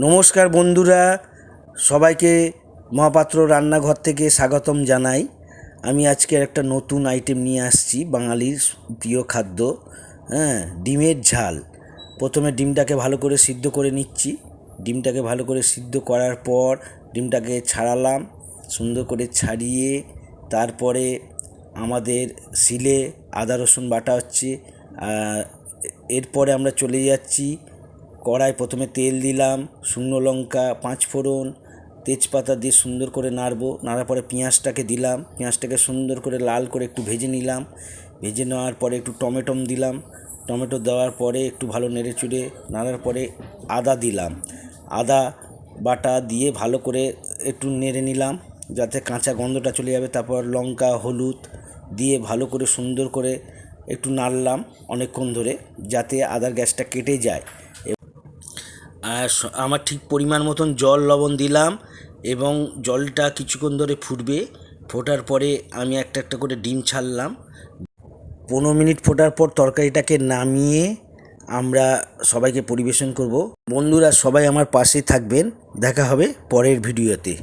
নমস্কার বন্ধুরা, সবাইকে মহাপাত্র রান্নাঘর থেকে স্বাগতম জানাই। আমি আজকে একটা নতুন আইটেম নিয়ে আসছি, বাঙালির প্রিয় খাদ্য, ডিমের ঝাল। প্রথমে ডিমটাকে ভালো করে সিদ্ধ করে নিচ্ছি। ডিমটাকে ভালো করে সিদ্ধ করার পর ডিমটাকে ছাড়ালাম, সুন্দর করে ছাড়িয়ে তারপরে আমাদের শিলে আদা রসুন বাটা হচ্ছে। এরপরে আমরা চলে যাচ্ছি কড়াই, প্রথমে তেল দিলাম, শুকনো লঙ্কা, পাঁচফোড়ন, তেজপাতা দিয়ে সুন্দর করে নাড়ার পরে পেঁয়াজটাকে দিলাম। পেঁয়াজটাকে সুন্দর করে লাল করে একটু ভেজে নিলাম। ভেজে নেওয়ার পরে একটু টমেটো দিলাম। টমেটো দেওয়ার পরে একটু ভালো নেড়ে চুড়ে নাড়ার পরে আদা দিলাম। আদা বাটা দিয়ে ভালো করে একটু নেড়ে নিলাম যাতে কাঁচা গন্ধটা চলে যাবে। তারপর লঙ্কা, হলুদ দিয়ে ভালো করে সুন্দর করে একটু নাড়লাম অনেকক্ষণ ধরে, যাতে আদার গ্যাসটা কেটে যায়। আর আমার ঠিক পরিমাণ মতন জল লবণ দিলাম এবং জলটা কিছুক্ষণ ধরে ফুটবে। ফোটার পরে আমি একটা একটা করে ডিম ছাড়লাম। 15 মিনিট ফোটার পর তরকারিটাকে নামিয়ে আমরা সবাইকে পরিবেশন করব। বন্ধুরা, সবাই আমার পাশে থাকবেন। দেখা হবে পরের ভিডিওতে।